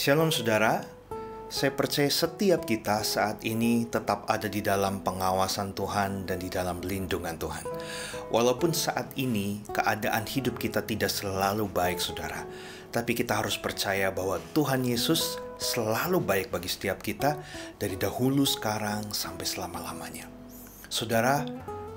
Shalom saudara, saya percaya setiap kita saat ini tetap ada di dalam pengawasan Tuhan dan di dalam lindungan Tuhan. Walaupun saat ini keadaan hidup kita tidak selalu baik saudara, tapi kita harus percaya bahwa Tuhan Yesus selalu baik bagi setiap kita dari dahulu, sekarang, sampai selama-lamanya. Saudara,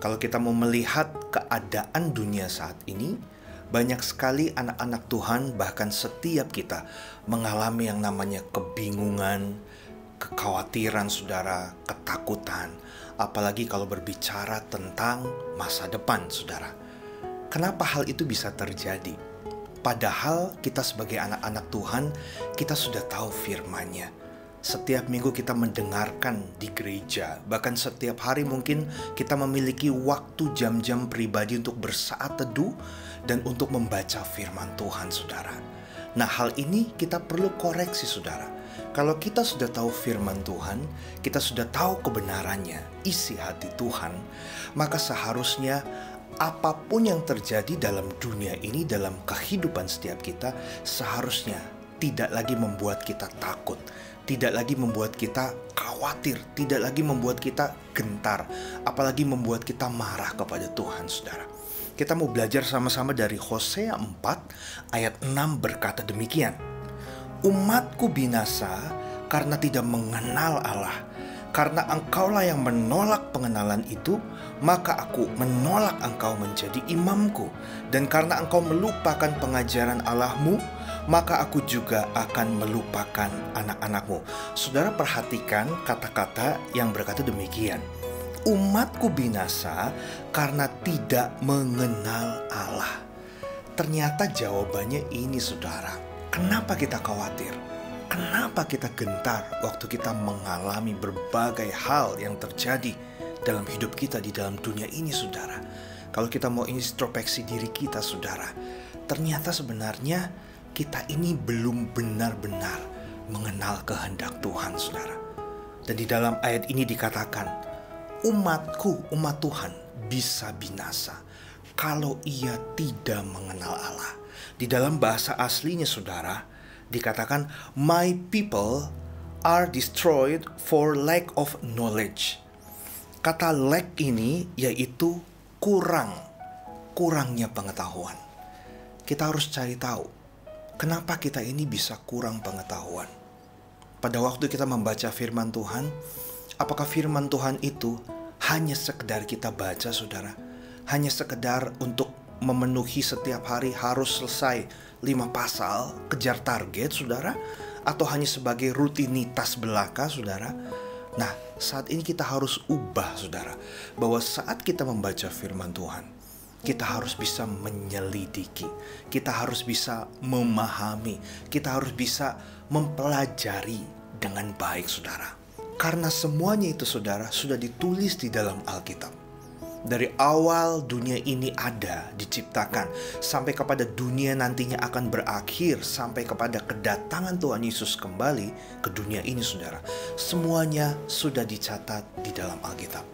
kalau kita mau melihat keadaan dunia saat ini, banyak sekali anak-anak Tuhan, bahkan setiap kita mengalami yang namanya kebingungan, kekhawatiran saudara, ketakutan. Apalagi kalau berbicara tentang masa depan saudara. Kenapa hal itu bisa terjadi? Padahal kita sebagai anak-anak Tuhan, kita sudah tahu firman-Nya. Setiap minggu kita mendengarkan di gereja, bahkan setiap hari mungkin kita memiliki waktu jam-jam pribadi untuk bersaat teduh dan untuk membaca firman Tuhan saudara. Nah, hal ini kita perlu koreksi saudara. Kalau kita sudah tahu firman Tuhan, kita sudah tahu kebenarannya, isi hati Tuhan, maka seharusnya apapun yang terjadi dalam dunia ini, dalam kehidupan setiap kita, seharusnya tidak lagi membuat kita takut, tidak lagi membuat kita khawatir, tidak lagi membuat kita gentar, apalagi membuat kita marah kepada Tuhan, saudara. Kita mau belajar sama-sama dari Hosea 4 ayat 6 berkata demikian. Umatku binasa karena tidak mengenal Allah. Karena engkaulah yang menolak pengenalan itu, maka aku menolak engkau menjadi imamku. Dan karena engkau melupakan pengajaran Allahmu, maka aku juga akan melupakan anak-anakmu. Saudara, perhatikan kata-kata yang berkata demikian. Umatku binasa karena tidak mengenal Allah. Ternyata jawabannya ini saudara. Kenapa kita khawatir? Kenapa kita gentar waktu kita mengalami berbagai hal yang terjadi dalam hidup kita di dalam dunia ini saudara? Kalau kita mau introspeksi diri kita saudara, ternyata sebenarnya kita ini belum benar-benar mengenal kehendak Tuhan saudara. Dan di dalam ayat ini dikatakan, umatku, umat Tuhan bisa binasa kalau ia tidak mengenal Allah. Di dalam bahasa aslinya saudara, dikatakan, my people are destroyed for lack of knowledge. Kata lack ini yaitu kurangnya pengetahuan. Kita harus cari tahu, kenapa kita ini bisa kurang pengetahuan. Pada waktu kita membaca firman Tuhan, apakah firman Tuhan itu hanya sekedar kita baca saudara? Hanya sekedar untuk memenuhi setiap hari harus selesai 5 pasal, kejar target saudara? Atau hanya sebagai rutinitas belaka saudara? Nah, saat ini kita harus ubah saudara, bahwa saat kita membaca firman Tuhan, kita harus bisa menyelidiki, kita harus bisa memahami, kita harus bisa mempelajari dengan baik saudara. Karena semuanya itu saudara sudah ditulis di dalam Alkitab. Dari awal dunia ini ada, diciptakan, sampai kepada dunia nantinya akan berakhir, sampai kepada kedatangan Tuhan Yesus kembali ke dunia ini saudara. Semuanya sudah dicatat di dalam Alkitab.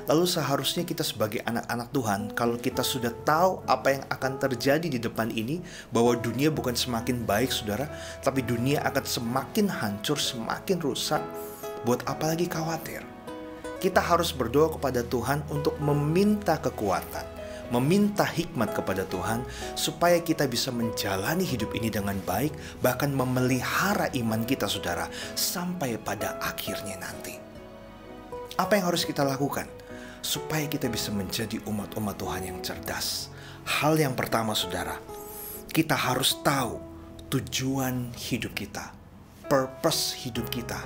Lalu seharusnya kita sebagai anak-anak Tuhan, kalau kita sudah tahu apa yang akan terjadi di depan ini, bahwa dunia bukan semakin baik saudara, tapi dunia akan semakin hancur, semakin rusak, buat apa lagi khawatir? Kita harus berdoa kepada Tuhan untuk meminta kekuatan, meminta hikmat kepada Tuhan, supaya kita bisa menjalani hidup ini dengan baik, bahkan memelihara iman kita saudara, sampai pada akhirnya nanti. Apa yang harus kita lakukan supaya kita bisa menjadi umat-umat Tuhan yang cerdas? Hal yang pertama saudara, kita harus tahu tujuan hidup kita, purpose hidup kita.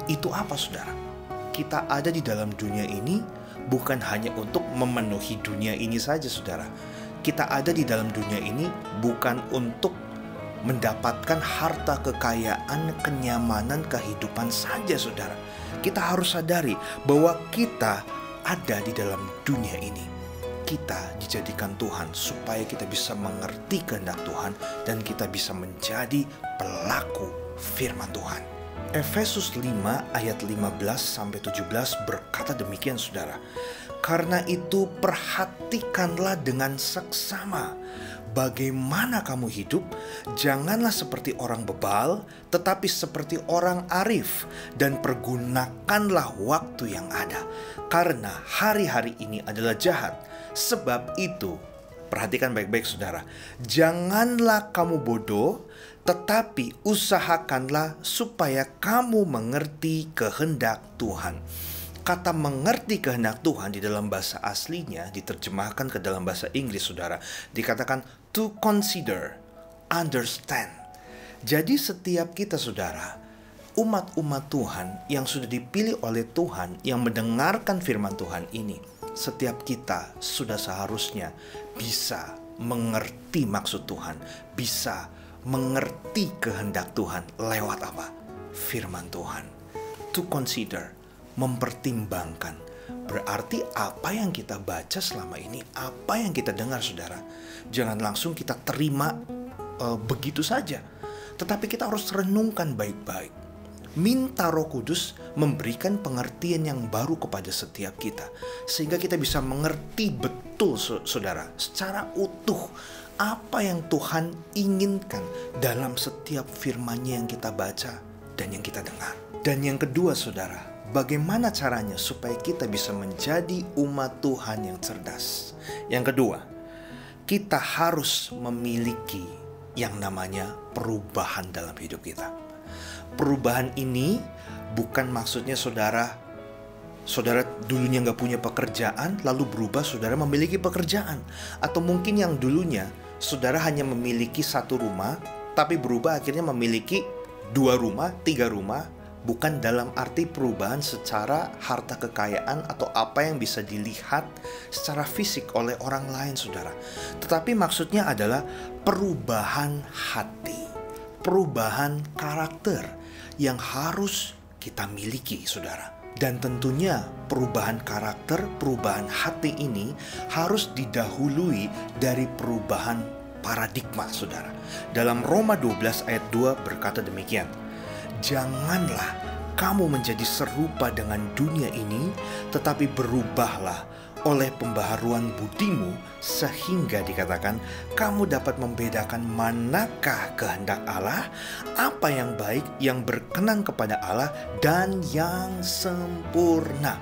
Itu apa saudara? Kita ada di dalam dunia ini bukan hanya untuk memenuhi dunia ini saja saudara. Kita ada di dalam dunia ini bukan untuk mendapatkan harta kekayaan, kenyamanan, kehidupan saja saudara. Kita harus sadari bahwa kita ada di dalam dunia ini. Kita dijadikan Tuhan supaya kita bisa mengerti kehendak Tuhan dan kita bisa menjadi pelaku firman Tuhan. Efesus 5 ayat 15-17 berkata demikian saudara. Karena itu perhatikanlah dengan seksama bagaimana kamu hidup. Janganlah seperti orang bebal, tetapi seperti orang arif, dan pergunakanlah waktu yang ada, karena hari-hari ini adalah jahat. Sebab itu, perhatikan baik-baik saudara, janganlah kamu bodoh, tetapi usahakanlah supaya kamu mengerti kehendak Tuhan. Kata mengerti kehendak Tuhan di dalam bahasa aslinya diterjemahkan ke dalam bahasa Inggris, saudara, dikatakan to consider, understand. Jadi setiap kita, saudara, umat-umat Tuhan yang sudah dipilih oleh Tuhan, yang mendengarkan firman Tuhan ini, setiap kita sudah seharusnya bisa mengerti maksud Tuhan, bisa mengerti kehendak Tuhan lewat apa? Firman Tuhan. To consider, mempertimbangkan. Berarti apa yang kita baca selama ini, apa yang kita dengar, saudara, jangan langsung kita terima begitu saja, tetapi kita harus renungkan baik-baik. Minta Roh Kudus memberikan pengertian yang baru kepada setiap kita, sehingga kita bisa mengerti betul, saudara, secara utuh apa yang Tuhan inginkan dalam setiap firman-Nya yang kita baca dan yang kita dengar. Dan yang kedua, saudara, bagaimana caranya supaya kita bisa menjadi umat Tuhan yang cerdas? Yang kedua, kita harus memiliki yang namanya perubahan dalam hidup kita. Perubahan ini bukan maksudnya saudara dulunya gak punya pekerjaan, lalu berubah saudara memiliki pekerjaan. Atau mungkin yang dulunya saudara hanya memiliki satu rumah, tapi berubah akhirnya memiliki 2 rumah, 3 rumah. Bukan dalam arti perubahan secara harta kekayaan atau apa yang bisa dilihat secara fisik oleh orang lain, saudara. Tetapi maksudnya adalah perubahan hati, perubahan karakter yang harus kita miliki, saudara. Dan tentunya perubahan karakter, perubahan hati ini harus didahului dari perubahan paradigma, saudara. Dalam Roma 12 ayat 2 berkata demikian, janganlah kamu menjadi serupa dengan dunia ini, tetapi berubahlah oleh pembaharuan budimu, sehingga dikatakan kamu dapat membedakan manakah kehendak Allah, apa yang baik, yang berkenan kepada Allah, dan yang sempurna.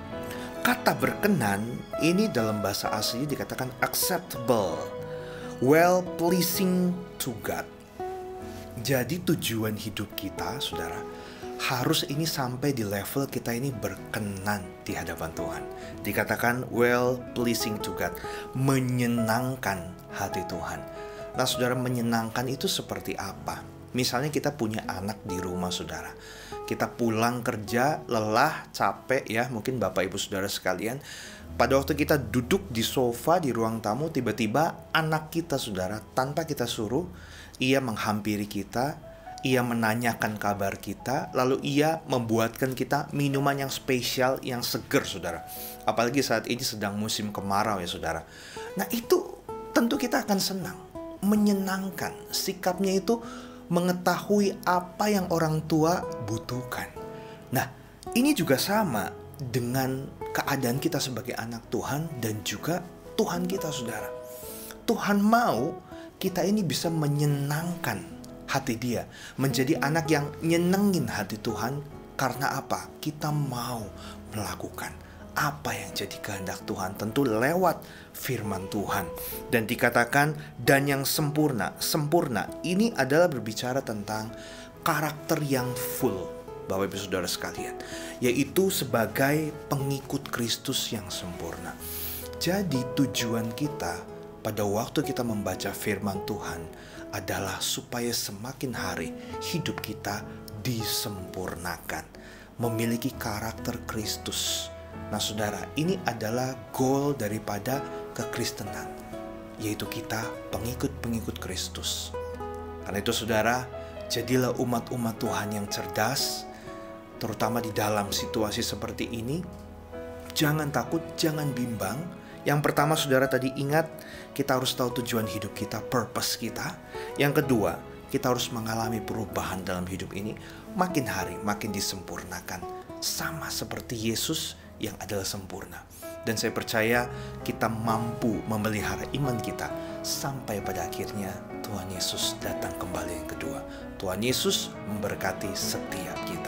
Kata berkenan ini dalam bahasa asli dikatakan acceptable, well pleasing to God. Jadi tujuan hidup kita, saudara, harus ini sampai di level kita ini berkenan di hadapan Tuhan. Dikatakan well pleasing to God, menyenangkan hati Tuhan. Nah, saudara, menyenangkan itu seperti apa? Misalnya kita punya anak di rumah, saudara. Kita pulang kerja, lelah, capek ya, mungkin Bapak Ibu Saudara sekalian. Pada waktu kita duduk di sofa di ruang tamu, tiba-tiba anak kita, saudara, tanpa kita suruh, ia menghampiri kita, ia menanyakan kabar kita, lalu ia membuatkan kita minuman yang spesial, yang seger, saudara. Apalagi saat ini sedang musim kemarau ya, saudara. Nah, itu tentu kita akan senang, menyenangkan. Sikapnya itu mengetahui apa yang orang tua butuhkan. Nah, ini juga sama dengan keadaan kita sebagai anak Tuhan dan juga Tuhan kita, saudara. Tuhan mau kita ini bisa menyenangkan hati Dia, menjadi anak yang nyenengin hati Tuhan. Karena apa? Kita mau melakukan apa yang jadi kehendak Tuhan, tentu lewat firman Tuhan. Dan dikatakan dan yang sempurna. Sempurna ini adalah berbicara tentang karakter yang full, Bapak Ibu Saudara sekalian, yaitu sebagai pengikut Kristus yang sempurna. Jadi tujuan kita pada waktu kita membaca firman Tuhan adalah supaya semakin hari hidup kita disempurnakan, memiliki karakter Kristus. Nah, saudara, ini adalah goal daripada kekristenan, yaitu kita pengikut-pengikut Kristus. Karena itu, saudara, jadilah umat-umat Tuhan yang cerdas, terutama di dalam situasi seperti ini. Jangan takut, jangan bimbang. Yang pertama, saudara, tadi ingat, kita harus tahu tujuan hidup kita, purpose kita. Yang kedua, kita harus mengalami perubahan dalam hidup ini. Makin hari, makin disempurnakan. Sama seperti Yesus yang adalah sempurna. Dan saya percaya kita mampu memelihara iman kita sampai pada akhirnya Tuhan Yesus datang kembali yang kedua. Tuhan Yesus memberkati setiap kita.